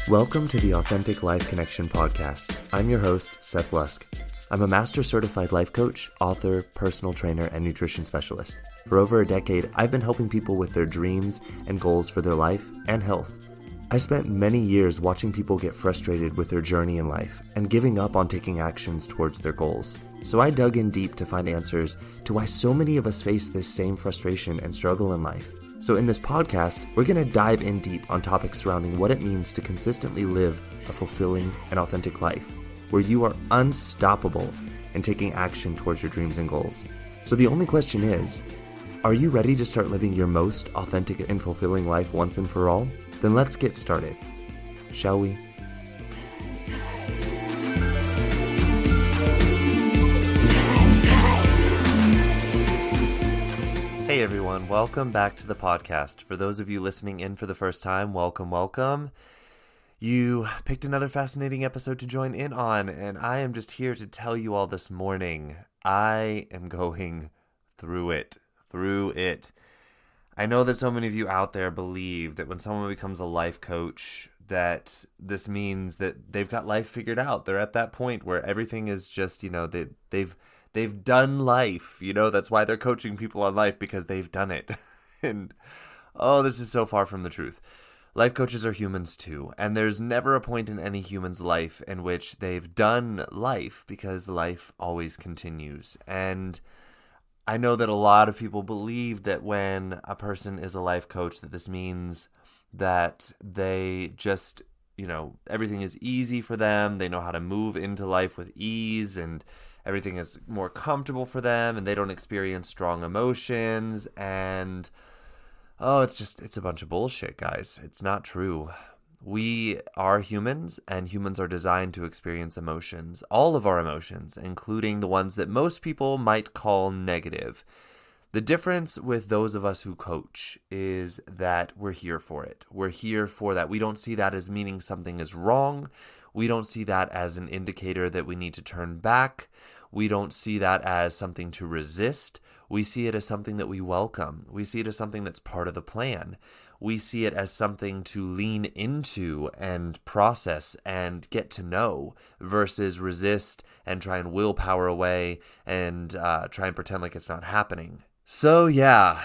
Welcome to the Authentic Life Connection podcast. I'm your host, Seth. I'm a master certified life coach, author, personal trainer, and nutrition specialist. For over a decade, I've been helping people with their dreams and goals for their life and health. I spent many years watching people get frustrated with their journey in life and giving up on taking actions towards their goals. So I dug in deep to find answers to why so many of us face this same frustration and struggle in life. So in this podcast, we're going to dive in deep on topics surrounding what it means to consistently live a fulfilling and authentic life, where you are unstoppable in taking action towards your dreams and goals. So the only question is, are you ready to start living your most authentic and fulfilling life once and for all? Then let's get started, shall we? Hey everyone, welcome back to the podcast. For those of you listening in for the first time, welcome. You picked another fascinating episode to join in on, and I am just here to tell you all this morning, I am going through it. I know that so many of you out there believe that when someone becomes a life coach, that this means that they've got life figured out. They're at that point where everything is just, they've done life. That's why they're coaching people on life, because they've done it. And this is so far from the truth. Life coaches are humans too, and there's never a point in any human's life in which they've done life, because life always continues. And I know that a lot of people believe that when a person is a life coach, that this means that they just, everything is easy for them. They know how to move into life with ease, and everything is more comfortable for them, and they don't experience strong emotions. And it's a bunch of bullshit, guys. It's not true. We are humans, and humans are designed to experience emotions, all of our emotions, including the ones that most people might call negative. The difference with those of us who coach is that we're here for it. We're here for that. We don't see that as meaning something is wrong. We don't see that as an indicator that we need to turn back. We don't see that as something to resist. We see it as something that we welcome. We see it as something that's part of the plan. We see it as something to lean into and process and get to know, versus resist and try and willpower away and try and pretend like it's not happening. So yeah,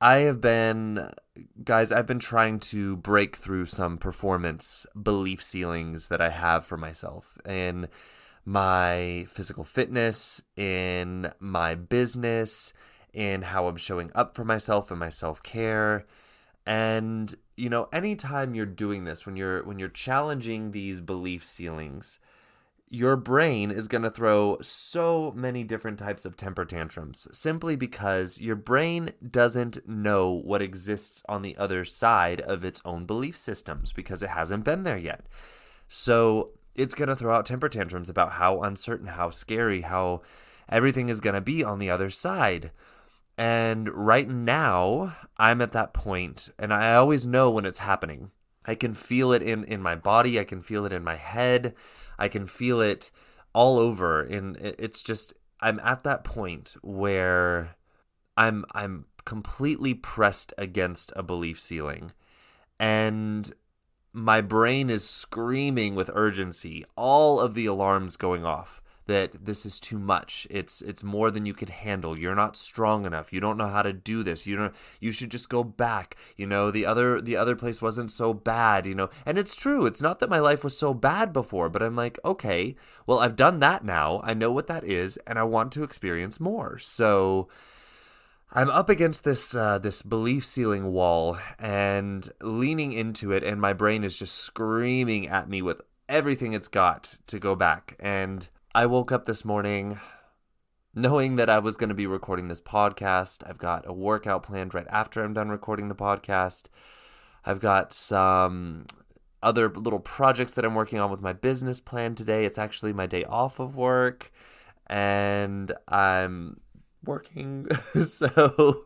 I've been trying to break through some performance belief ceilings that I have for myself in my physical fitness, in my business, in how I'm showing up for myself and my self-care. And, anytime you're doing this, when you're challenging these belief ceilings, your brain is going to throw so many different types of temper tantrums, simply because your brain doesn't know what exists on the other side of its own belief systems, because it hasn't been there yet. So it's going to throw out temper tantrums about how uncertain, how scary, how everything is going to be on the other side. And right now, I'm at that point, and I always know when it's happening. I can feel it in my body. I can feel it in my head. I can feel it all over. And it's just, I'm at that point where I'm completely pressed against a belief ceiling. And my brain is screaming with urgency, all of the alarms going off, that this is too much. It's more than you could handle. You're not strong enough. You don't know how to do this. You should just go back. The other place wasn't so bad, And it's true. It's not that my life was so bad before, but I'm like, okay, well, I've done that now. I know what that is, and I want to experience more. So I'm up against this belief ceiling wall and leaning into it, and my brain is just screaming at me with everything it's got to go back. And I woke up this morning knowing that I was going to be recording this podcast. I've got a workout planned right after I'm done recording the podcast. I've got some other little projects that I'm working on with my business plan today. It's actually my day off of work, and I'm working. So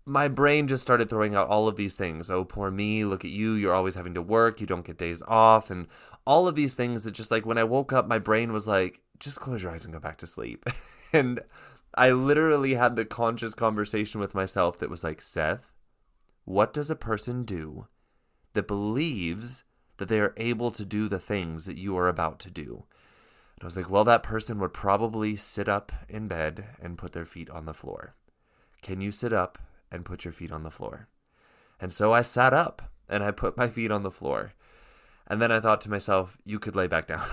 my brain just started throwing out all of these things. Oh, poor me. Look at you. You're always having to work. You don't get days off. And all of these things that just, like, when I woke up, my brain was like, just close your eyes and go back to sleep. And I literally had the conscious conversation with myself that was like, Seth, what does a person do that believes that they are able to do the things that you are about to do? And I was like, well, that person would probably sit up in bed and put their feet on the floor. Can you sit up and put your feet on the floor? And so I sat up and I put my feet on the floor. And then I thought to myself, you could lay back down.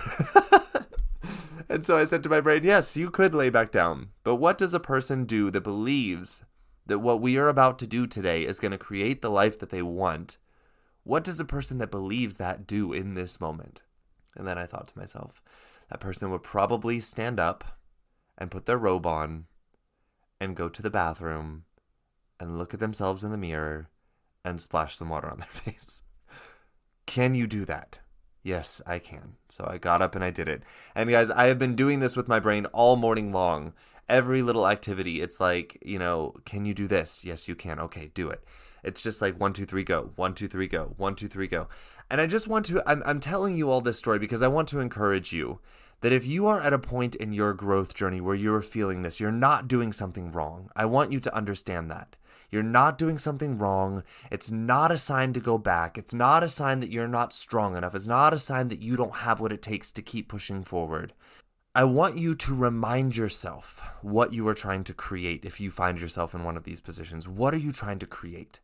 And so I said to my brain, yes, you could lay back down. But what does a person do that believes that what we are about to do today is going to create the life that they want? What does a person that believes that do in this moment? And then I thought to myself, that person would probably stand up and put their robe on and go to the bathroom and look at themselves in the mirror and splash some water on their face. Can you do that? Yes, I can. So I got up and I did it. And guys, I have been doing this with my brain all morning long. Every little activity, it's like, can you do this? Yes, you can. Okay, do it. It's just like 1, 2, 3, go. 1, 2, 3, go. 1, 2, 3, go. And I just want to, I'm telling you all this story because I want to encourage you that if you are at a point in your growth journey where you're feeling this, you're not doing something wrong. I want you to understand that. You're not doing something wrong. It's not a sign to go back. It's not a sign that you're not strong enough. It's not a sign that you don't have what it takes to keep pushing forward. I want you to remind yourself what you are trying to create if you find yourself in one of these positions. What are you trying to create?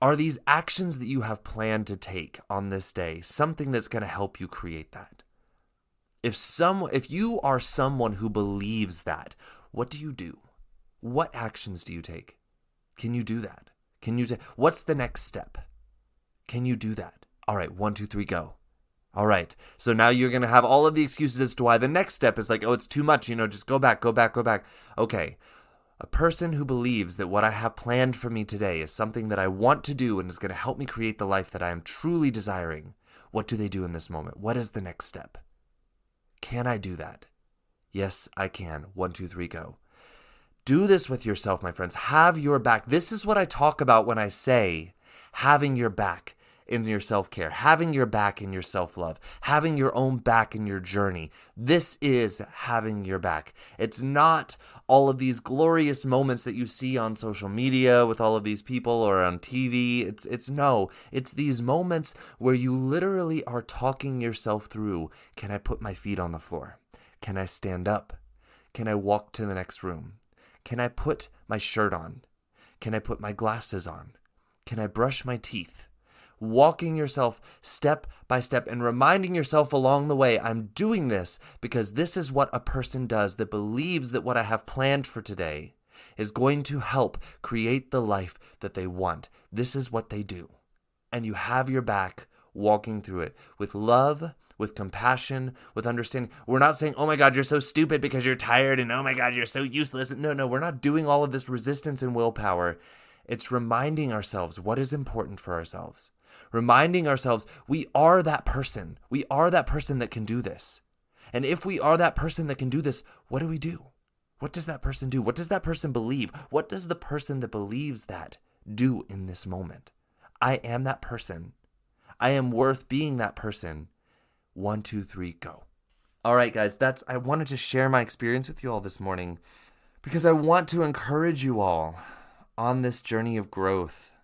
Are these actions that you have planned to take on this day something that's going to help you create that? If you are someone who believes that, what do you do? What actions do you take? Can you do that? What's the next step? Can you do that? All right, 1, 2, 3, go. All right. So now you're going to have all of the excuses as to why the next step is like, oh, it's too much, just go back. Okay. A person who believes that what I have planned for me today is something that I want to do and is going to help me create the life that I am truly desiring. What do they do in this moment? What is the next step? Can I do that? Yes, I can. 1, 2, 3, go. Do this with yourself, my friends. Have your back. This is what I talk about when I say having your back in your self-care, having your back in your self-love, having your own back in your journey. This is having your back. It's not all of these glorious moments that you see on social media with all of these people or on TV. It's these moments where you literally are talking yourself through, can I put my feet on the floor? Can I stand up? Can I walk to the next room? Can I put my shirt on? Can I put my glasses on? Can I brush my teeth? Walking yourself step by step and reminding yourself along the way, I'm doing this because this is what a person does that believes that what I have planned for today is going to help create the life that they want. This is what they do. And you have your back walking through it with love, with compassion, with understanding. We're not saying, oh my God, you're so stupid because you're tired, and oh my God, you're so useless. No, we're not doing all of this resistance and willpower. It's reminding ourselves what is important for ourselves. Reminding ourselves we are that person. We are that person that can do this. And if we are that person that can do this, what do? What does that person do? What does that person believe? What does the person that believes that do in this moment? I am that person. I am worth being that person. 1, 2, 3, go. All right, guys, I wanted to share my experience with you all this morning because I want to encourage you all on this journey of growth.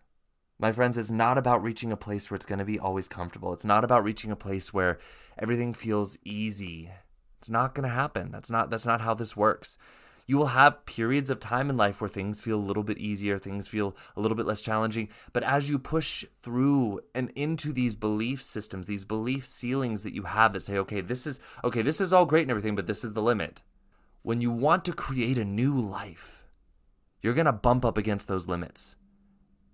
My friends, it's not about reaching a place where it's going to be always comfortable. It's not about reaching a place where everything feels easy. It's not going to happen. That's not how this works. You will have periods of time in life where things feel a little bit easier, things feel a little bit less challenging. But as you push through and into these belief systems, these belief ceilings that you have that say, okay, this is all great and everything, but this is the limit. When you want to create a new life, you're going to bump up against those limits.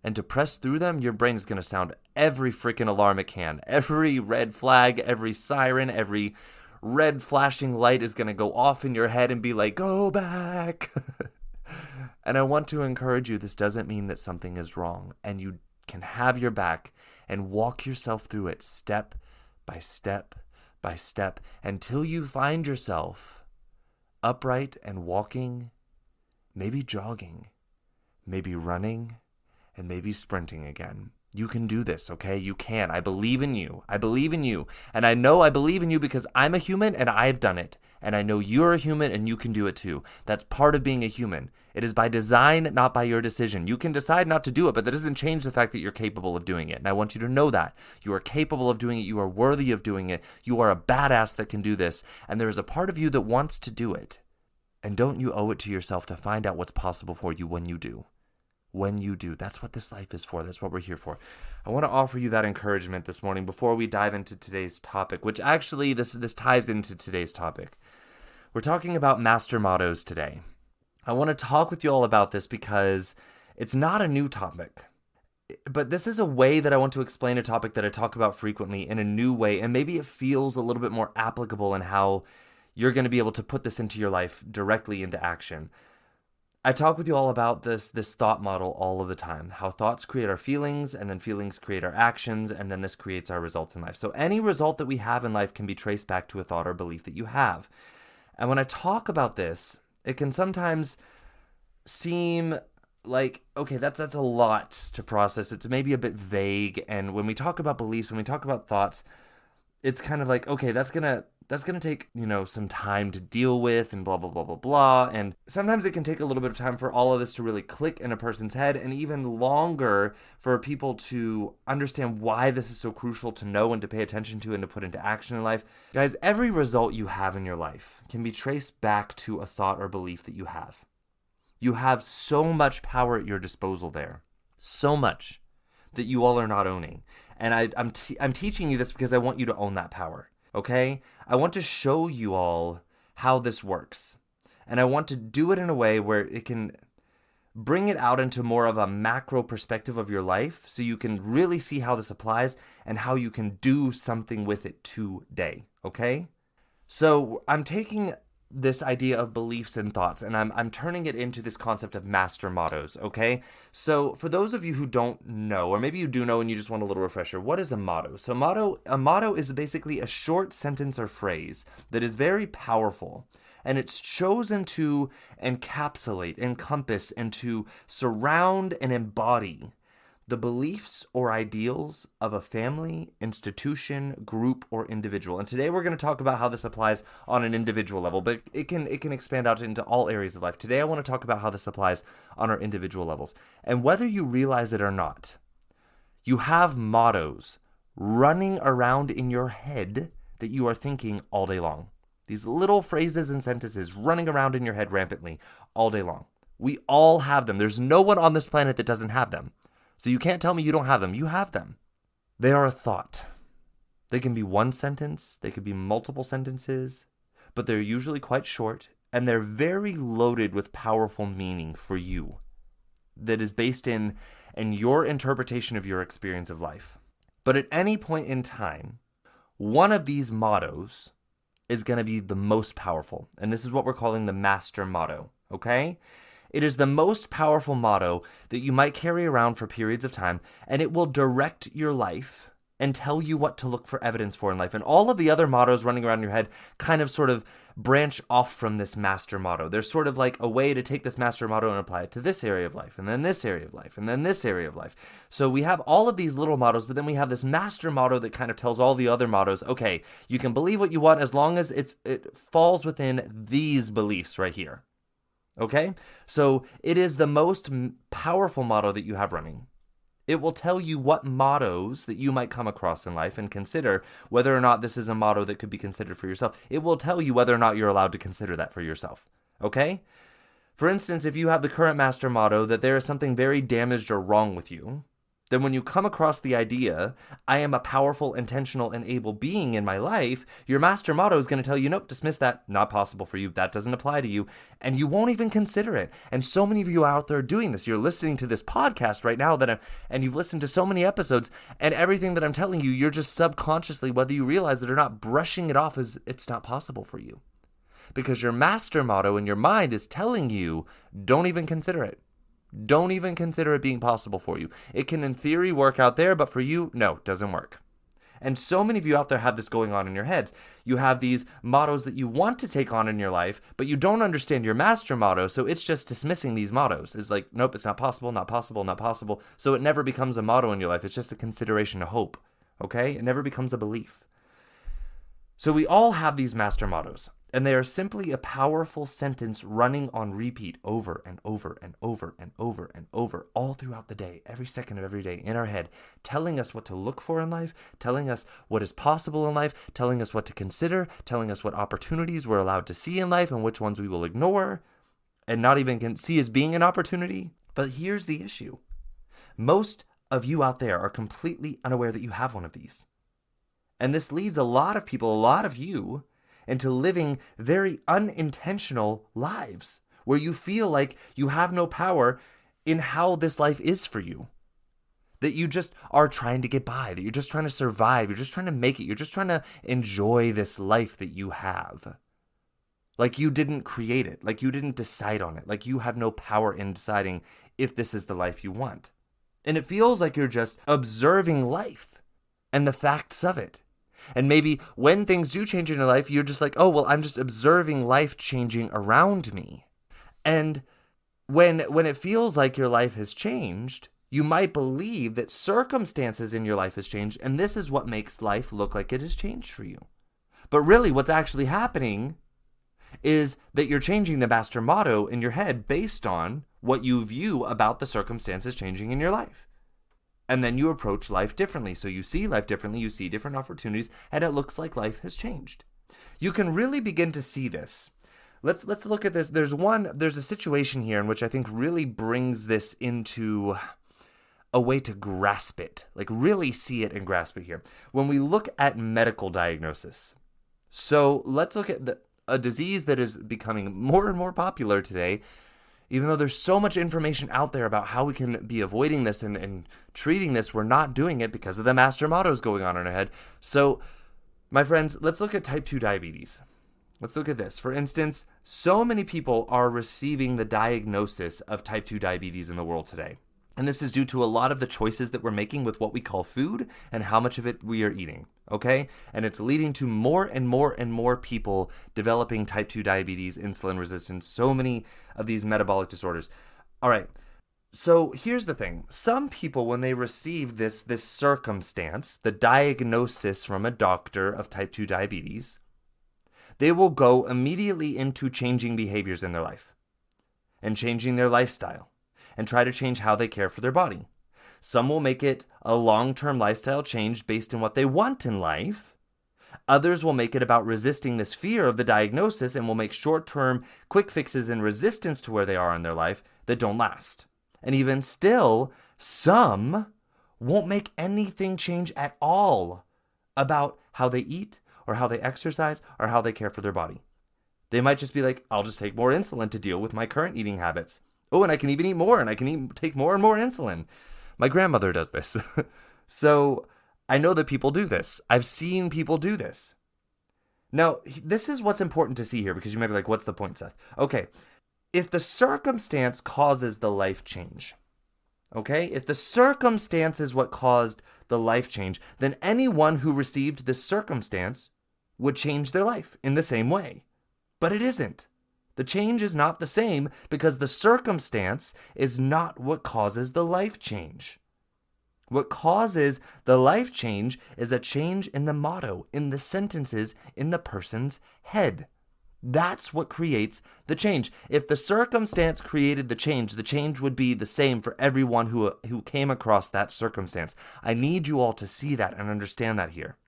And to press through them, your brain is going to sound every freaking alarm it can. Every red flag, every siren, every red flashing light is going to go off in your head and be like, go back. And I want to encourage you, this doesn't mean that something is wrong. And you can have your back and walk yourself through it step by step by step until you find yourself upright and walking, maybe jogging, maybe running, and maybe sprinting again. You can do this, okay? You can. I believe in you. I believe in you. And I know I believe in you because I'm a human and I've done it. And I know you're a human and you can do it too. That's part of being a human. It is by design, not by your decision. You can decide not to do it, but that doesn't change the fact that you're capable of doing it. And I want you to know that. You are capable of doing it. You are worthy of doing it. You are a badass that can do this. And there is a part of you that wants to do it. And don't you owe it to yourself to find out what's possible for you when you do. When you do. That's what this life is for. That's what we're here for. I want to offer you that encouragement this morning before we dive into today's topic, which actually this ties into today's topic. We're talking about master mottos today. I want to talk with you all about this because it's not a new topic, but this is a way that I want to explain a topic that I talk about frequently in a new way, and maybe it feels a little bit more applicable in how you're going to be able to put this into your life directly into action. I talk with you all about this thought model all of the time, how thoughts create our feelings, and then feelings create our actions, and then this creates our results in life. So any result that we have in life can be traced back to a thought or belief that you have. And when I talk about this, it can sometimes seem like, okay, that's a lot to process. It's maybe a bit vague. And when we talk about beliefs, when we talk about thoughts, it's kind of like, okay, that's gonna take, some time to deal with and blah, blah, blah, blah, blah. And sometimes it can take a little bit of time for all of this to really click in a person's head, and even longer for people to understand why this is so crucial to know and to pay attention to and to put into action in life. Guys, every result you have in your life can be traced back to a thought or belief that you have. You have so much power at your disposal there. So much that you all are not owning. And I'm teaching you this because I want you to own that power. Okay? I want to show you all how this works. And I want to do it in a way where it can bring it out into more of a macro perspective of your life so you can really see how this applies and how you can do something with it today. Okay? So I'm taking this idea of beliefs and thoughts, and I'm turning it into this concept of master mottos, okay? So for those of you who don't know, or maybe you do know and you just want a little refresher, what is a motto? So a motto is basically a short sentence or phrase that is very powerful, and it's chosen to encapsulate, encompass, and to surround and embody the beliefs or ideals of a family, institution, group, or individual. And today we're going to talk about how this applies on an individual level, but it can expand out into all areas of life. Today I want to talk about how this applies on our individual levels. And whether you realize it or not, you have mottos running around in your head that you are thinking all day long. These little phrases and sentences running around in your head rampantly all day long. We all have them. There's no one on this planet that doesn't have them. So you can't tell me you don't have them. You have them. They are a thought. They can be one sentence. They could be multiple sentences. But they're usually quite short. And they're very loaded with powerful meaning for you. That is based in your interpretation of your experience of life. But at any point in time, one of these mottos is going to be the most powerful. And this is what we're calling the master motto. Okay? It is the most powerful motto that you might carry around for periods of time, and it will direct your life and tell you what to look for evidence for in life. And all of the other mottos running around your head kind of sort of branch off from this master motto. There's sort of like a way to take this master motto and apply it to this area of life, and then this area of life, and then this area of life. So we have all of these little mottos, but then we have this master motto that kind of tells all the other mottos, okay, you can believe what you want as long as it falls within these beliefs right here. Okay? So it is the most powerful motto that you have running. It will tell you what mottos that you might come across in life and consider whether or not this is a motto that could be considered for yourself. It will tell you whether or not you're allowed to consider that for yourself. Okay? For instance, if you have the current master motto that there is something very damaged or wrong with you, then when you come across the idea, I am a powerful, intentional, and able being in my life, your master motto is going to tell you, nope, dismiss that, not possible for you, that doesn't apply to you, and you won't even consider it. And so many of you out there doing this, you're listening to this podcast right now, and you've listened to so many episodes, and everything that I'm telling you, you're just subconsciously, whether you realize it or not, brushing it off as it's not possible for you. Because your master motto in your mind is telling you, don't even consider it. Don't even consider it being possible for you. It can, in theory, work out there, but for you, no, it doesn't work. And so many of you out there have this going on in your heads. You have these mottos that you want to take on in your life, but you don't understand your master motto, so it's just dismissing these mottos. It's like, nope, it's not possible, not possible, not possible. So it never becomes a motto in your life. It's just a consideration, a hope, okay? It never becomes a belief. So we all have these master mottos. And they are simply a powerful sentence running on repeat over and over and over and over and over all throughout the day, every second of every day in our head, telling us what to look for in life, telling us what is possible in life, telling us what to consider, telling us what opportunities we're allowed to see in life and which ones we will ignore and not even can see as being an opportunity. But here's the issue. Most of you out there are completely unaware that you have one of these. And this leads a lot of people, a lot of you, into living very unintentional lives where you feel like you have no power in how this life is for you. That you just are trying to get by, that you're just trying to survive, you're just trying to make it, you're just trying to enjoy this life that you have. Like you didn't create it, like you didn't decide on it, like you have no power in deciding if this is the life you want. And it feels like you're just observing life and the facts of it. And maybe when things do change in your life, you're just like, oh, well, I'm just observing life changing around me. And when it feels like your life has changed, you might believe that circumstances in your life has changed, and this is what makes life look like it has changed for you. But really, what's actually happening is that you're changing the master motto in your head based on what you view about the circumstances changing in your life. And then you approach life differently. So you see life differently, you see different opportunities, and it looks like life has changed. You can really begin to see this. Let's look at this. There's a situation here in which I think really brings this into a way to grasp it, like really see it and grasp it here. When we look at medical diagnosis, so let's look at a disease that is becoming more and more popular today. Even though there's so much information out there about how we can be avoiding this and treating this, we're not doing it because of the master mottos going on in our head. So, my friends, let's look at type 2 diabetes. Let's look at this. For instance, so many people are receiving the diagnosis of type 2 diabetes in the world today. And this is due to a lot of the choices that we're making with what we call food and how much of it we are eating, okay? And it's leading to more and more and more people developing type 2 diabetes, insulin resistance, so many of these metabolic disorders. All right, so here's the thing. Some people, when they receive this circumstance, the diagnosis from a doctor of type 2 diabetes, they will go immediately into changing behaviors in their life and changing their lifestyle, and try to change how they care for their body. Some will make it a long-term lifestyle change based on what they want in life. Others will make it about resisting this fear of the diagnosis and will make short-term quick fixes in resistance to where they are in their life that don't last. And even still, some won't make anything change at all about how they eat or how they exercise or how they care for their body. They might just be like, I'll just take more insulin to deal with my current eating habits. Oh, and I can even eat more, and I can take more and more insulin. My grandmother does this. So I know that people do this. I've seen people do this. Now, this is what's important to see here, because you might be like, what's the point, Seth? Okay, if the circumstance causes the life change, okay? If the circumstance is what caused the life change, then anyone who received this circumstance would change their life in the same way. But it isn't. The change is not the same because the circumstance is not what causes the life change. What causes the life change is a change in the motto, in the sentences, in the person's head. That's what creates the change. If the circumstance created the change would be the same for everyone who came across that circumstance. I need you all to see that and understand that here.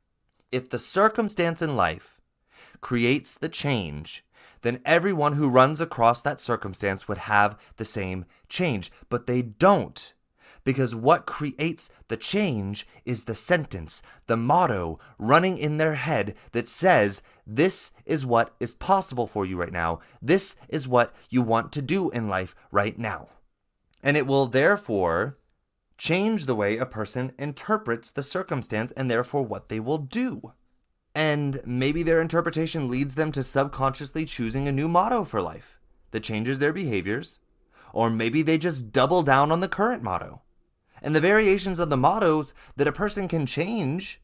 If the circumstance in life creates the change, then everyone who runs across that circumstance would have the same change. But they don't, because what creates the change is the sentence, the motto running in their head that says, this is what is possible for you right now. This is what you want to do in life right now. And it will therefore change the way a person interprets the circumstance and therefore what they will do. And maybe their interpretation leads them to subconsciously choosing a new motto for life that changes their behaviors, or maybe they just double down on the current motto. And the variations of the mottos that a person can change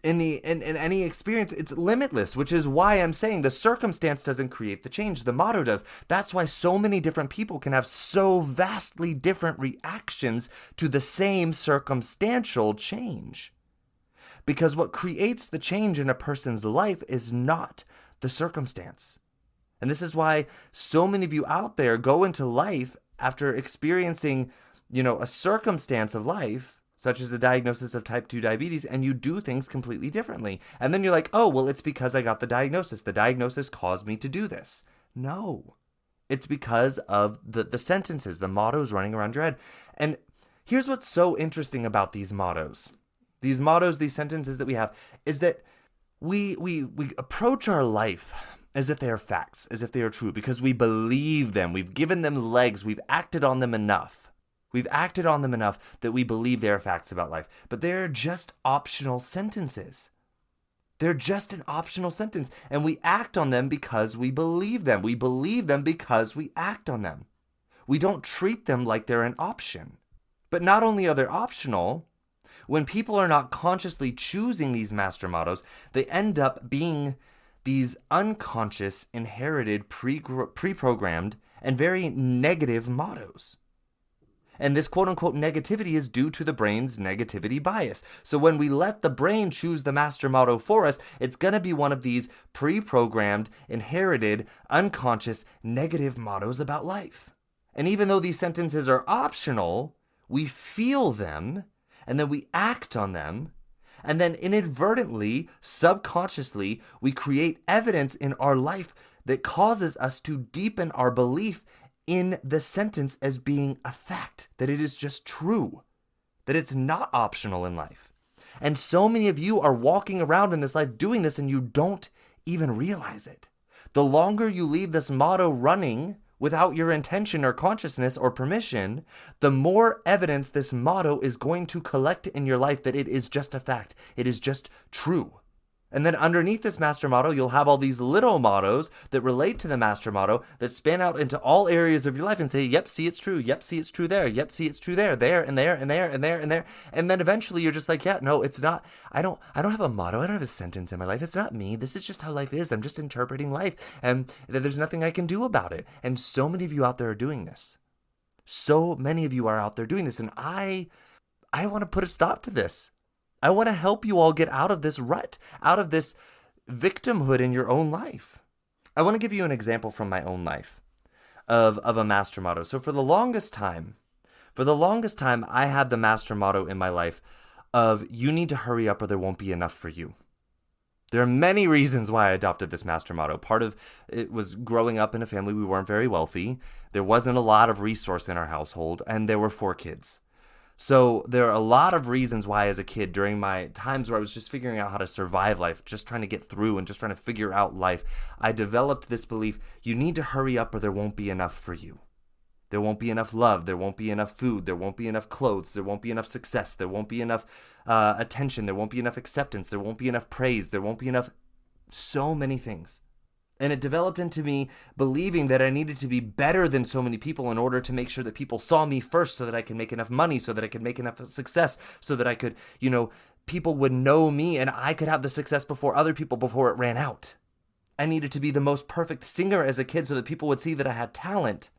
in any experience, it's limitless, which is why I'm saying the circumstance doesn't create the change, the motto does. That's why so many different people can have so vastly different reactions to the same circumstantial change. Because what creates the change in a person's life is not the circumstance. And this is why so many of you out there go into life after experiencing, a circumstance of life, such as a diagnosis of type 2 diabetes, and you do things completely differently. And then you're like, oh, well, it's because I got the diagnosis. The diagnosis caused me to do this. No, it's because of the sentences, the mottos running around your head. And here's what's so interesting about these mottos, these sentences that we have, is that we approach our life as if they are facts, as if they are true, because we believe them. We've given them legs. We've acted on them enough. We've acted on them enough that we believe they are facts about life. But they're just optional sentences. They're just an optional sentence. And we act on them because we believe them. We believe them because we act on them. We don't treat them like they're an option. But not only are they optional, when people are not consciously choosing these master mottos, they end up being these unconscious, inherited, pre-programmed, and very negative mottos. And this quote-unquote negativity is due to the brain's negativity bias. So when we let the brain choose the master motto for us, it's going to be one of these pre-programmed, inherited, unconscious, negative mottos about life. And even though these sentences are optional, we feel them, and then we act on them, and then inadvertently, subconsciously, we create evidence in our life that causes us to deepen our belief in the sentence as being a fact, that it is just true, that it's not optional in life. And so many of you are walking around in this life doing this and you don't even realize it. The longer you leave this motto running without your intention or consciousness or permission, the more evidence this motto is going to collect in your life that it is just a fact. It is just true. And then underneath this master motto, you'll have all these little mottos that relate to the master motto that span out into all areas of your life and say, yep, see, it's true. Yep, see, it's true there. Yep, see, it's true there, and there, and there, and there, and there. And then eventually you're just like, yeah, no, it's not. I don't have a motto. I don't have a sentence in my life. It's not me. This is just how life is. I'm just interpreting life. And there's nothing I can do about it. And so many of you out there are doing this. So many of you are out there doing this. And I want to put a stop to this. I want to help you all get out of this rut, out of this victimhood in your own life. I want to give you an example from my own life of a master motto. So for the longest time, I had the master motto in my life of you need to hurry up or there won't be enough for you. There are many reasons why I adopted this master motto. Part of it was growing up in a family we weren't very wealthy. There wasn't a lot of resource in our household, and there were 4 kids. So there are a lot of reasons why as a kid, during my times where I was just figuring out how to survive life, just trying to get through and just trying to figure out life, I developed this belief, you need to hurry up or there won't be enough for you. There won't be enough love. There won't be enough food. There won't be enough clothes. There won't be enough success. There won't be enough attention. There won't be enough acceptance. There won't be enough praise. There won't be enough so many things. And it developed into me believing that I needed to be better than so many people in order to make sure that people saw me first so that I could make enough money, so that I could make enough success, so that I could, people would know me and I could have the success before other people before it ran out. I needed to be the most perfect singer as a kid so that people would see that I had talent.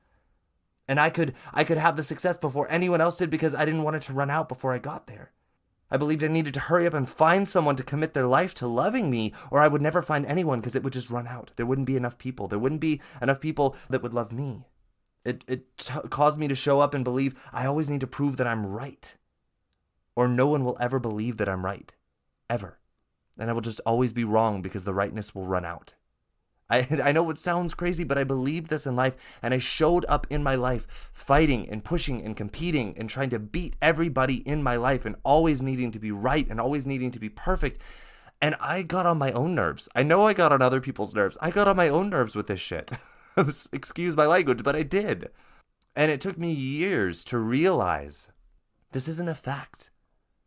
And I could have the success before anyone else did because I didn't want it to run out before I got there. I believed I needed to hurry up and find someone to commit their life to loving me, or I would never find anyone because it would just run out. There wouldn't be enough people. There wouldn't be enough people that would love me. It caused me to show up and believe I always need to prove that I'm right, or no one will ever believe that I'm right, ever. And I will just always be wrong because the rightness will run out. I know it sounds crazy, but I believed this in life, and I showed up in my life fighting and pushing and competing and trying to beat everybody in my life and always needing to be right and always needing to be perfect. And I got on my own nerves. I know I got on other people's nerves. I got on my own nerves with this shit. Excuse my language, but I did. And it took me years to realize this isn't a fact.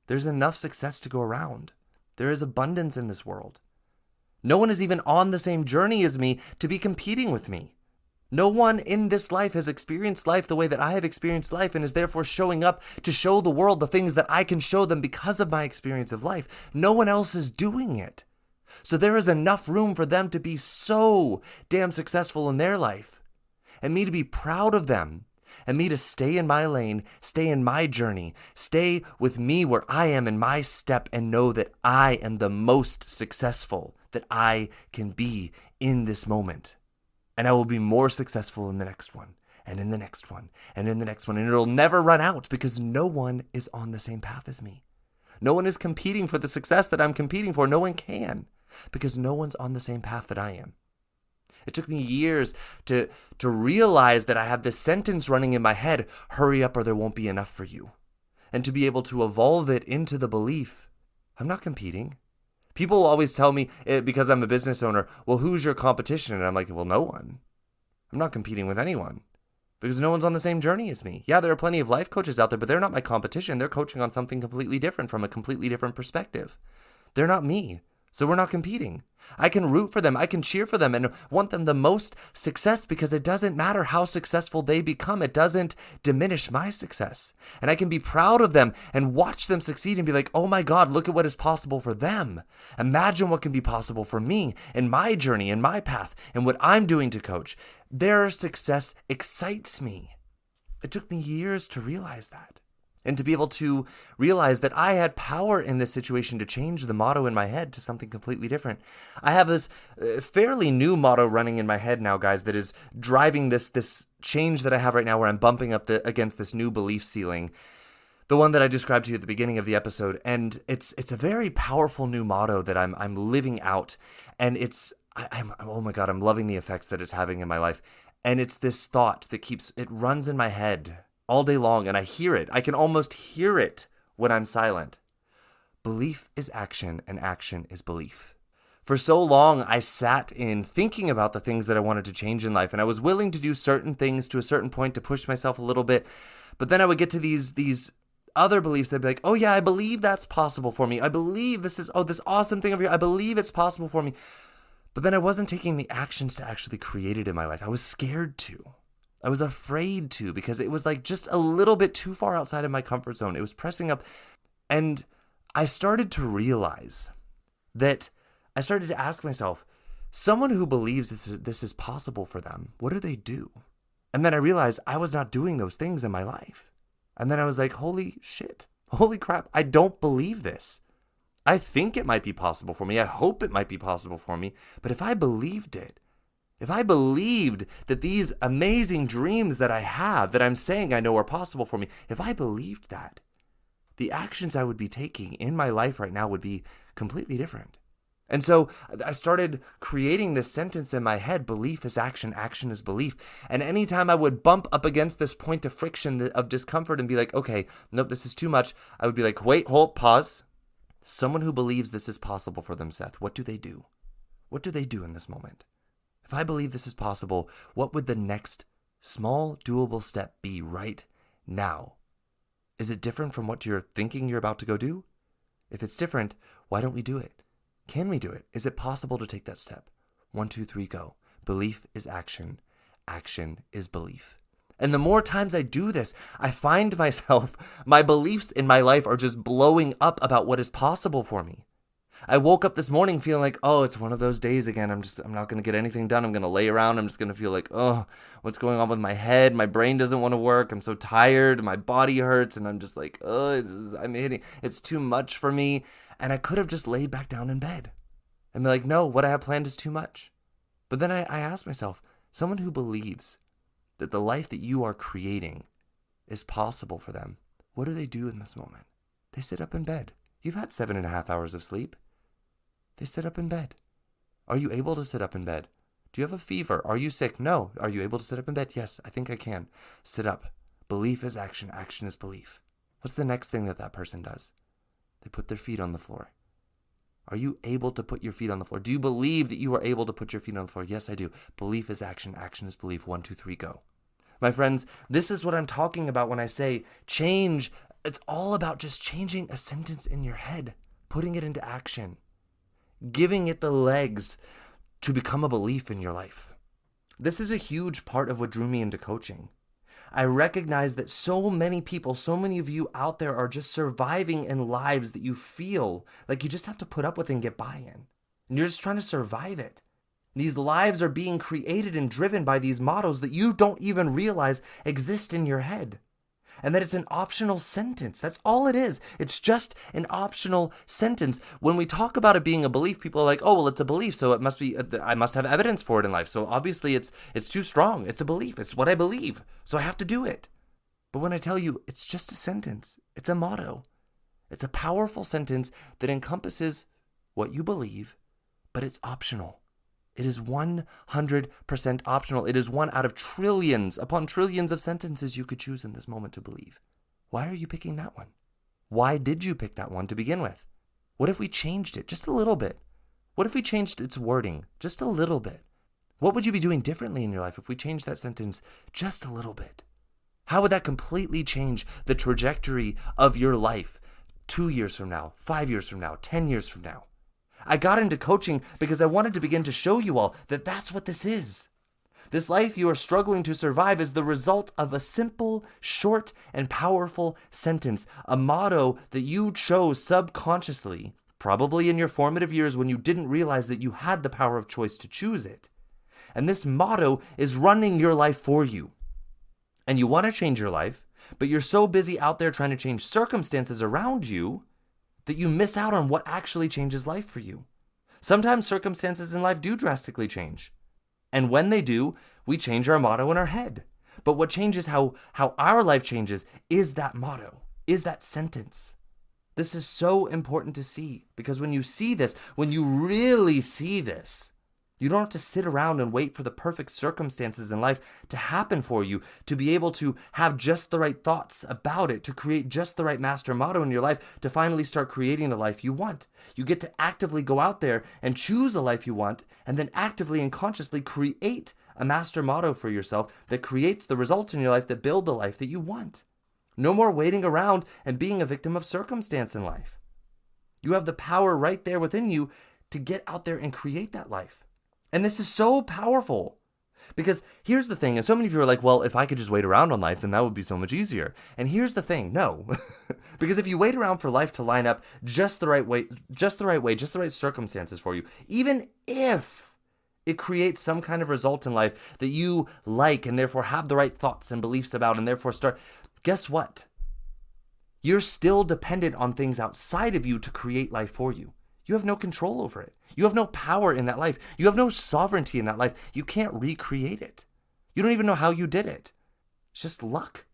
There's enough success to go around. There is abundance in this world. No one is even on the same journey as me to be competing with me. No one in this life has experienced life the way that I have experienced life and is therefore showing up to show the world the things that I can show them because of my experience of life. No one else is doing it. So there is enough room for them to be so damn successful in their life and me to be proud of them and me to stay in my lane, stay in my journey, stay with me where I am in my step and know that I am the most successful, that I can be in this moment. And I will be more successful in the next one, and in the next one, and in the next one. And it'll never run out because no one is on the same path as me. No one is competing for the success that I'm competing for. No one can, because no one's on the same path that I am. It took me years to realize that I have this sentence running in my head, hurry up or there won't be enough for you. And to be able to evolve it into the belief, I'm not competing. People always tell me, because I'm a business owner, well, who's your competition? And I'm like, well, no one. I'm not competing with anyone because no one's on the same journey as me. Yeah, there are plenty of life coaches out there, but they're not my competition. They're coaching on something completely different from a completely different perspective. They're not me. So we're not competing. I can root for them. I can cheer for them and want them the most success because it doesn't matter how successful they become. It doesn't diminish my success. And I can be proud of them and watch them succeed and be like, oh my God, look at what is possible for them. Imagine what can be possible for me in my journey, in my path, and what I'm doing to coach. Their success excites me. It took me years to realize that. And to be able to realize that I had power in this situation to change the motto in my head to something completely different. I have this fairly new motto running in my head now, guys, that is driving this change that I have right now where I'm bumping up against this new belief ceiling. The one that I described to you at the beginning of the episode. And it's a very powerful new motto that I'm living out. And I'm oh my God, I'm loving the effects that it's having in my life. And it's this thought that it runs in my head all day long, and I hear it. I can almost hear it when I'm silent. Belief is action, and action is belief. For so long, I sat in thinking about the things that I wanted to change in life, and I was willing to do certain things to a certain point to push myself a little bit. But then I would get to these other beliefs that'd be like, oh yeah, I believe that's possible for me. I believe this awesome thing over here. I believe it's possible for me. But then I wasn't taking the actions to actually create it in my life. I was scared to. I was afraid to because it was like just a little bit too far outside of my comfort zone. It was pressing up. And I started to realize that I started to ask myself, someone who believes this is possible for them, what do they do? And then I realized I was not doing those things in my life. And then I was like, holy shit, holy crap, I don't believe this. I think it might be possible for me. I hope it might be possible for me. But if I believed it, if I believed that these amazing dreams that I have, that I'm saying I know are possible for me, if I believed that, the actions I would be taking in my life right now would be completely different. And so I started creating this sentence in my head, belief is action, action is belief. And anytime I would bump up against this point of friction, of discomfort and be like, okay, nope, this is too much, I would be like, wait, hold, pause. Someone who believes this is possible for them, Seth, what do they do? What do they do in this moment? If I believe this is possible, what would the next small, doable step be right now? Is it different from what you're thinking you're about to go do? If it's different, why don't we do it? Can we do it? Is it possible to take that step? 1, 2, 3, go. Belief is action. Action is belief. And the more times I do this, I find myself, my beliefs in my life are just blowing up about what is possible for me. I woke up this morning feeling like, oh, it's one of those days again. I'm not going to get anything done. I'm going to lay around. I'm just going to feel like, oh, what's going on with my head? My brain doesn't want to work. I'm so tired. My body hurts. And I'm just like, oh, it's too much for me. And I could have just laid back down in bed and be like, no, what I have planned is too much. But then I asked myself, someone who believes that the life that you are creating is possible for them, what do they do in this moment? They sit up in bed. You've had 7.5 hours of sleep. They sit up in bed. Are you able to sit up in bed? Do you have a fever? Are you sick? No. Are you able to sit up in bed? Yes, I think I can. Sit up. Belief is action. Action is belief. What's the next thing that person does? They put their feet on the floor. Are you able to put your feet on the floor? Do you believe that you are able to put your feet on the floor? Yes, I do. Belief is action. Action is belief. 1, 2, 3, go. My friends, this is what I'm talking about when I say change. It's all about just changing a sentence in your head, putting it into action, giving it the legs to become a belief in your life. This is a huge part of what drew me into coaching. I recognize that so many people, so many of you out there are just surviving in lives that you feel like you just have to put up with and get by in. And you're just trying to survive it. These lives are being created and driven by these mottos that you don't even realize exist in your head. and that it's an optional sentence. That's all it is. It's just an optional sentence. When we talk about it being a belief, people are like, oh, well, it's a belief, so it must be, I must have evidence for it in life. So obviously it's too strong. It's a belief. It's what I believe. So I have to do it. But when I tell you it's just a sentence, it's a motto. It's a powerful sentence that encompasses what you believe, but it's optional. It is 100% optional. It is one out of trillions upon trillions of sentences you could choose in this moment to believe. Why are you picking that one? Why did you pick that one to begin with? What if we changed it just a little bit? What if we changed its wording just a little bit? What would you be doing differently in your life if we changed that sentence just a little bit? How would that completely change the trajectory of your life 2 years from now, 5 years from now, 10 years from now? I got into coaching because I wanted to begin to show you all that that's what this is. This life you are struggling to survive is the result of a simple, short, and powerful sentence, a motto that you chose subconsciously, probably in your formative years when you didn't realize that you had the power of choice to choose it. And this motto is running your life for you. And you want to change your life, but you're so busy out there trying to change circumstances around you that you miss out on what actually changes life for you. Sometimes circumstances in life do drastically change. And when they do, we change our motto in our head. But what changes how our life changes is that motto, is that sentence. This is so important to see, because when you see this, when you really see this, you don't have to sit around and wait for the perfect circumstances in life to happen for you, to be able to have just the right thoughts about it, to create just the right master motto in your life, to finally start creating the life you want. You get to actively go out there and choose a life you want, and then actively and consciously create a master motto for yourself that creates the results in your life that build the life that you want. No more waiting around and being a victim of circumstance in life. You have the power right there within you to get out there and create that life. And this is so powerful, because here's the thing, and so many of you are like, well, if I could just wait around on life, then that would be so much easier. And here's the thing, no. Because if you wait around for life to line up just the right way, just the right circumstances for you, even if it creates some kind of result in life that you like and therefore have the right thoughts and beliefs about and therefore start, guess what? You're still dependent on things outside of you to create life for you. You have no control over it. You have no power in that life. You have no sovereignty in that life. You can't recreate it. You don't even know how you did it. It's just luck.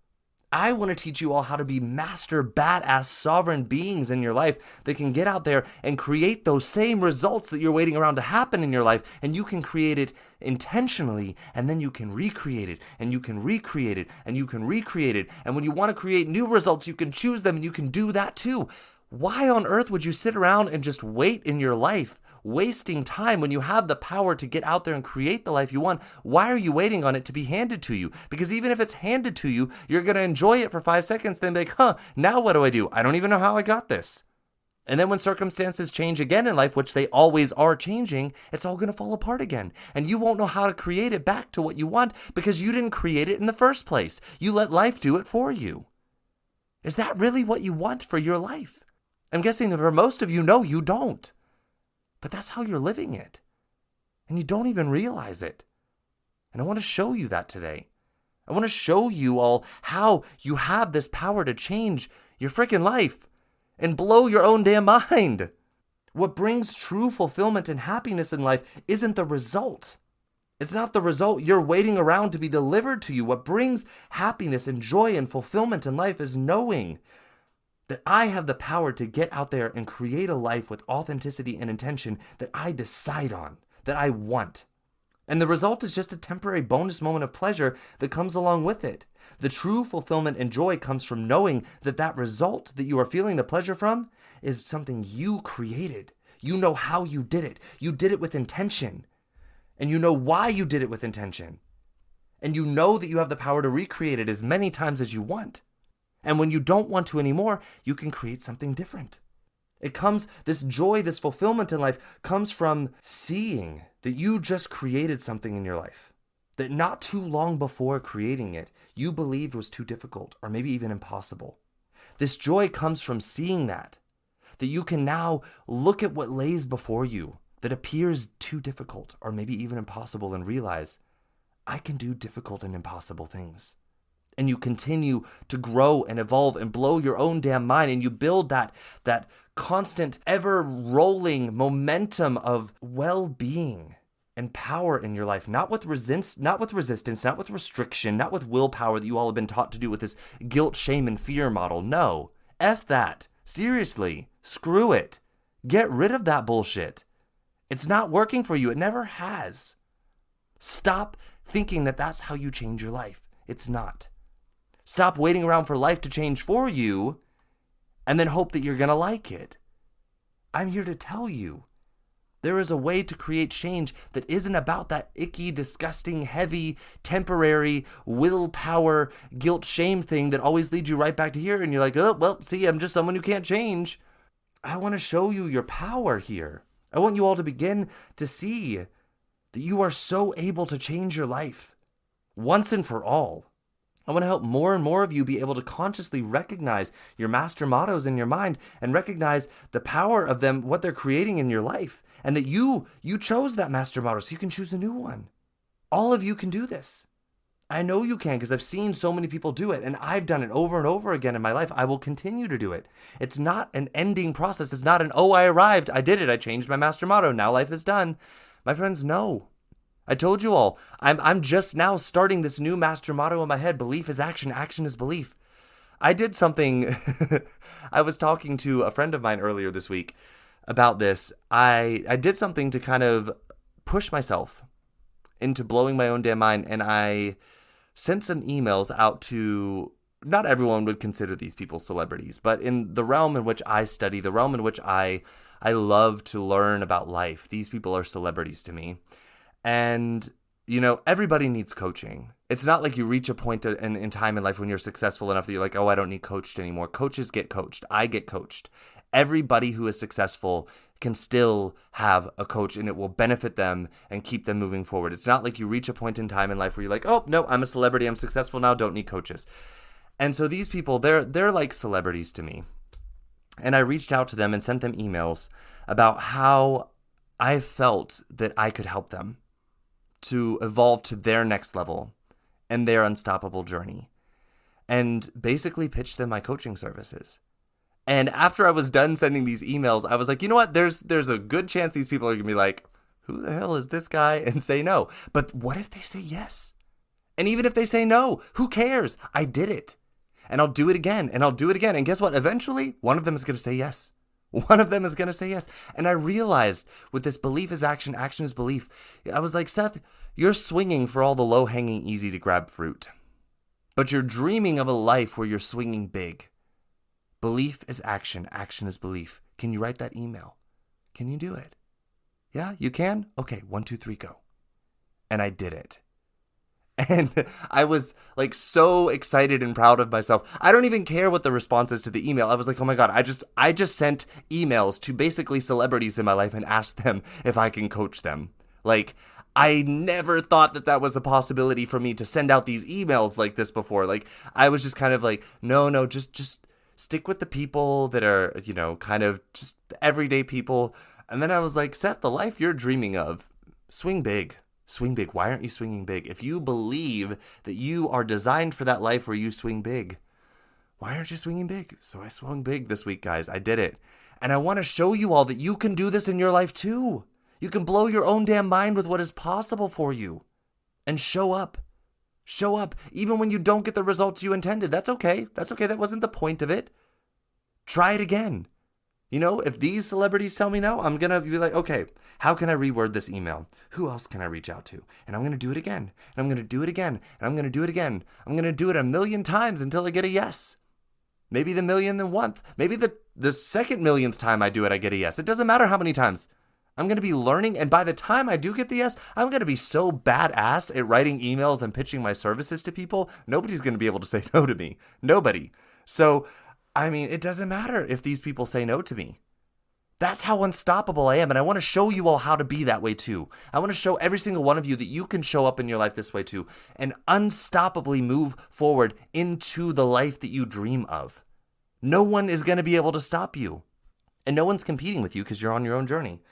I want to teach you all how to be master, badass, sovereign beings in your life that can get out there and create those same results that you're waiting around to happen in your life. And you can create it intentionally, and then you can recreate it, and you can recreate it, and you can recreate it. And when you want to create new results, you can choose them, and you can do that too. Why on earth would you sit around and just wait in your life, wasting time when you have the power to get out there and create the life you want? Why are you waiting on it to be handed to you? Because even if it's handed to you, you're going to enjoy it for 5 seconds, then be like, now what do? I don't even know how I got this. And then when circumstances change again in life, which they always are changing, it's all going to fall apart again. And you won't know how to create it back to what you want because you didn't create it in the first place. You let life do it for you. Is that really what you want for your life? I'm guessing that for most of you, no, you don't. But that's how you're living it. And you don't even realize it. And I want to show you that today. I want to show you all how you have this power to change your freaking life and blow your own damn mind. What brings true fulfillment and happiness in life isn't the result. It's not the result you're waiting around to be delivered to you. What brings happiness and joy and fulfillment in life is knowing that I have the power to get out there and create a life with authenticity and intention that I decide on, that I want. And the result is just a temporary bonus moment of pleasure that comes along with it. The true fulfillment and joy comes from knowing that that result that you are feeling the pleasure from is something you created. You know how you did it. You did it with intention. And you know why you did it with intention. And you know that you have the power to recreate it as many times as you want. And when you don't want to anymore, you can create something different. This joy, this fulfillment in life comes from seeing that you just created something in your life that not too long before creating it, you believed was too difficult or maybe even impossible. This joy comes from seeing that you can now look at what lays before you that appears too difficult or maybe even impossible and realize, I can do difficult and impossible things. and you continue to grow and evolve and blow your own damn mind, and you build that constant, ever rolling momentum of well-being and power in your life, not with resistance, not with restriction, not with willpower that you all have been taught to do with this guilt, shame, and fear model. No, F that. Seriously, screw it. Get rid of that bullshit. It's not working for you. It never has. Stop thinking that that's how you change your life. It's not. Stop waiting around for life to change for you and then hope that you're going to like it. I'm here to tell you, there is a way to create change that isn't about that icky, disgusting, heavy, temporary, willpower, guilt, shame thing that always leads you right back to here. And you're like, oh, well, see, I'm just someone who can't change. I want to show you your power here. I want you all to begin to see that you are so able to change your life once and for all. I want to help more and more of you be able to consciously recognize your master mottos in your mind and recognize the power of them, what they're creating in your life, and that you chose that master motto, so you can choose a new one. All of you can do this. I know you can, because I've seen so many people do it, and I've done it over and over again in my life. I will continue to do it. It's not an ending process. It's not an, oh, I arrived, I did it, I changed my master motto, now life is done. My friends, no. I told you all, I'm just now starting this new master motto in my head. Belief is action, action is belief. I did something, I was talking to a friend of mine earlier this week about this. I did something to kind of push myself into blowing my own damn mind, and I sent some emails out to, not everyone would consider these people celebrities, but in the realm in which I study, the realm in which I love to learn about life, these people are celebrities to me. And, you know, everybody needs coaching. It's not like you reach a point in time in life when you're successful enough that you're like, oh, I don't need coached anymore. Coaches get coached. I get coached. Everybody who is successful can still have a coach, and it will benefit them and keep them moving forward. It's not like you reach a point in time in life where you're like, oh, no, I'm a celebrity. I'm successful now. Don't need coaches. And so these people, they're like celebrities to me. And I reached out to them and sent them emails about how I felt that I could help them to evolve to their next level and their unstoppable journey, and basically pitched them my coaching services. And after I was done sending these emails, I was like, you know what? There's a good chance these people are going to be like, who the hell is this guy? And say no. But what if they say yes? And even if they say no, who cares? I did it. And I'll do it again. And I'll do it again. And guess what? Eventually, one of them is going to say yes. One of them is going to say yes. And I realized with this belief is action, action is belief. I was like, Seth, you're swinging for all the low-hanging, easy-to-grab fruit. But you're dreaming of a life where you're swinging big. Belief is action, action is belief. Can you write that email? Can you do it? Yeah, you can? Okay, 1, 2, 3, go. And I did it. And I was like so excited and proud of myself. I don't even care what the response is to the email. I was like, oh my God, I just sent emails to basically celebrities in my life and asked them if I can coach them. Like, I never thought that was a possibility for me to send out these emails like this before. Like, I was just kind of like, no, just stick with the people that are, you know, kind of just everyday people. And then I was like, Seth, the life you're dreaming of, swing big. Swing big. Why aren't you swinging big? If you believe that you are designed for that life where you swing big, why aren't you swinging big? So I swung big this week, guys. I did it. And I want to show you all that you can do this in your life too. You can blow your own damn mind with what is possible for you. And show up. Show up. Even when you don't get the results you intended. That's okay. That's okay. That wasn't the point of it. Try it again. You know, if these celebrities tell me no, I'm going to be like, okay, how can I reword this email? Who else can I reach out to? And I'm going to do it again. And I'm going to do it again. And I'm going to do it again. I'm going to do it 1,000,000 times until I get a yes. Maybe the 1,000,001th. Maybe the second millionth time I do it, I get a yes. It doesn't matter how many times. I'm going to be learning. And by the time I do get the yes, I'm going to be so badass at writing emails and pitching my services to people. Nobody's going to be able to say no to me. Nobody. So, I mean, it doesn't matter if these people say no to me. That's how unstoppable I am. And I want to show you all how to be that way too. I want to show every single one of you that you can show up in your life this way too and unstoppably move forward into the life that you dream of. No one is going to be able to stop you. And no one's competing with you because you're on your own journey.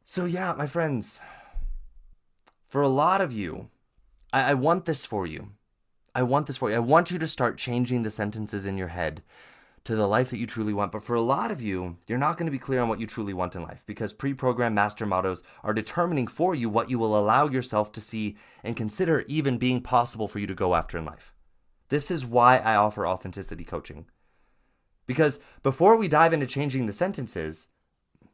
So yeah, my friends, for a lot of you, I want this for you. I want this for you. I want you to start changing the sentences in your head to the life that you truly want. But for a lot of you, you're not going to be clear on what you truly want in life because pre-programmed master mottos are determining for you what you will allow yourself to see and consider even being possible for you to go after in life. This is why I offer authenticity coaching. Because before we dive into changing the sentences,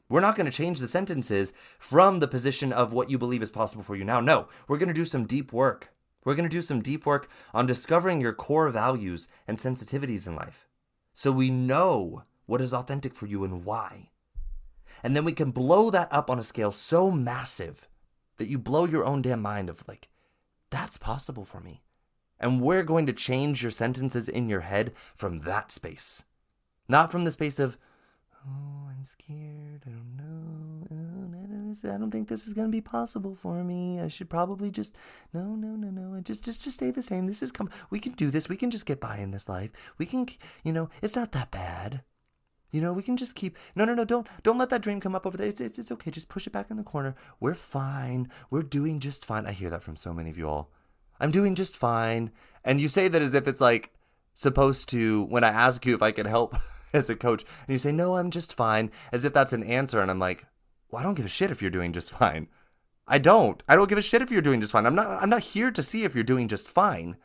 we're not going to change the sentences from the position of what you believe is possible for you now. No, we're going to do some deep work. We're going to do some deep work on discovering your core values and sensitivities in life, so we know what is authentic for you and why. And then we can blow that up on a scale so massive that you blow your own damn mind of like, that's possible for me. And we're going to change your sentences in your head from that space. Not from the space of, oh, I'm scared, I don't know, I don't think this is going to be possible for me. I should probably just, no, just stay the same. We can do this. We can just get by in this life. We can, it's not that bad. We can just keep, no, don't let that dream come up over there. It's okay. Just push it back in the corner. We're fine. We're doing just fine. I hear that from so many of you all. I'm doing just fine. And you say that as if it's like supposed to, when I ask you if I can help as a coach, and you say, no, I'm just fine, as if that's an answer. And I'm like, well, I don't give a shit if you're doing just fine. I don't give a shit if you're doing just fine. I'm not here to see if you're doing just fine.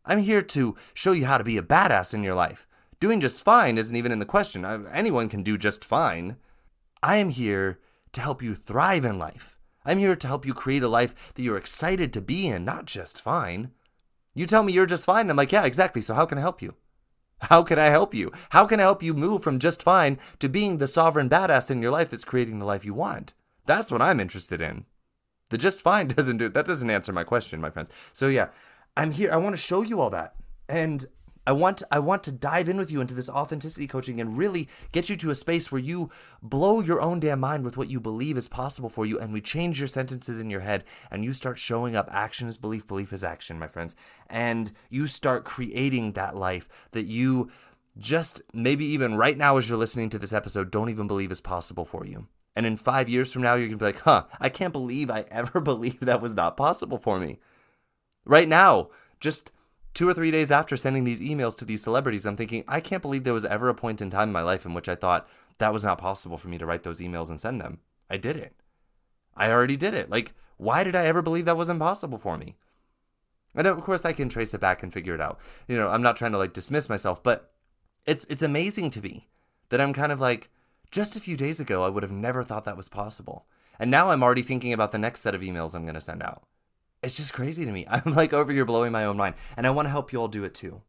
I'm here to show you how to be a badass in your life. Doing just fine isn't even in the question. Anyone can do just fine. I am here to help you thrive in life. I'm here to help you create a life that you're excited to be in, not just fine. You tell me you're just fine, and I'm like, yeah, exactly. So how can I help you? How can I help you? How can I help you move from just fine to being the sovereign badass in your life that's creating the life you want? That's what I'm interested in. The just fine doesn't answer my question, my friends. So yeah, I'm here. I want to show you all that. And I want to dive in with you into this authenticity coaching and really get you to a space where you blow your own damn mind with what you believe is possible for you, and we change your sentences in your head, and you start showing up. Action is belief, belief is action, my friends. And you start creating that life that you just maybe even right now as you're listening to this episode don't even believe is possible for you. And in 5 years from now, you're going to be like, I can't believe I ever believed that was not possible for me. Right now, just 2 or 3 days after sending these emails to these celebrities, I'm thinking, I can't believe there was ever a point in time in my life in which I thought that was not possible for me to write those emails and send them. I did it. I already did it. Like, why did I ever believe that was impossible for me? And of course, I can trace it back and figure it out. I'm not trying to like dismiss myself, but it's amazing to me that I'm kind of like, just a few days ago, I would have never thought that was possible. And now I'm already thinking about the next set of emails I'm going to send out. It's just crazy to me. I'm like over here blowing my own mind. And I want to help you all do it too.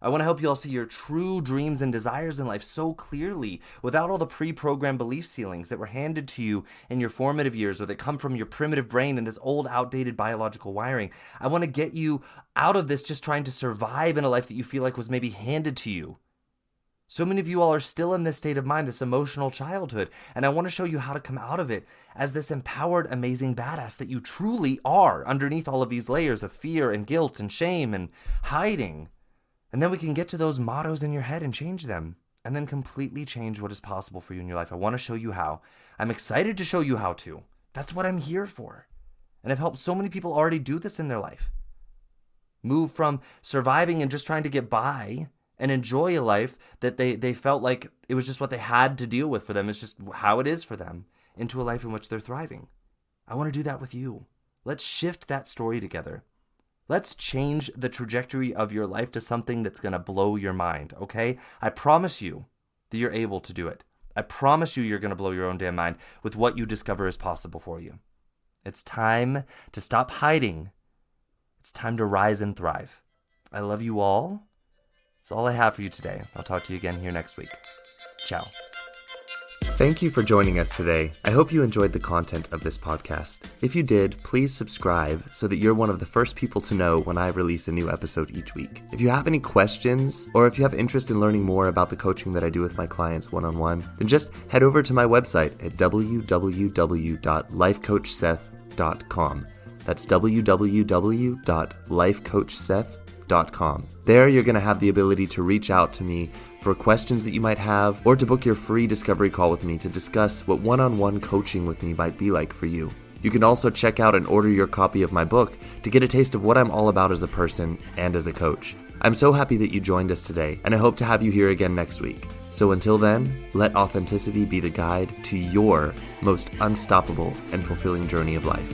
I want to help you all see your true dreams and desires in life so clearly without all the pre-programmed belief ceilings that were handed to you in your formative years or that come from your primitive brain and this old outdated biological wiring. I want to get you out of this just trying to survive in a life that you feel like was maybe handed to you. So many of you all are still in this state of mind, this emotional childhood, and I want to show you how to come out of it as this empowered, amazing badass that you truly are underneath all of these layers of fear and guilt and shame and hiding. And then we can get to those mottos in your head and change them, and then completely change what is possible for you in your life. I want to show you how. I'm excited to show you how to. That's what I'm here for. And I've helped so many people already do this in their life. Move from surviving and just trying to get by and enjoy a life that they felt like it was just what they had to deal with for them. It's just how it is for them, into a life in which they're thriving. I want to do that with you. Let's shift that story together. Let's change the trajectory of your life to something that's going to blow your mind, okay? I promise you that you're able to do it. I promise you you're going to blow your own damn mind with what you discover is possible for you. It's time to stop hiding. It's time to rise and thrive. I love you all. That's all I have for you today. I'll talk to you again here next week. Ciao. Thank you for joining us today. I hope you enjoyed the content of this podcast. If you did, please subscribe so that you're one of the first people to know when I release a new episode each week. If you have any questions, or if you have interest in learning more about the coaching that I do with my clients one-on-one, then just head over to my website at www.lifecoachseth.com. That's www.lifecoachseth.com. There you're going to have the ability to reach out to me for questions that you might have, or to book your free discovery call with me to discuss what one-on-one coaching with me might be like for you. You can also check out and order your copy of my book to get a taste of what I'm all about as a person and as a coach. I'm so happy that you joined us today, and I hope to have you here again next week. So until then, let authenticity be the guide to your most unstoppable and fulfilling journey of life.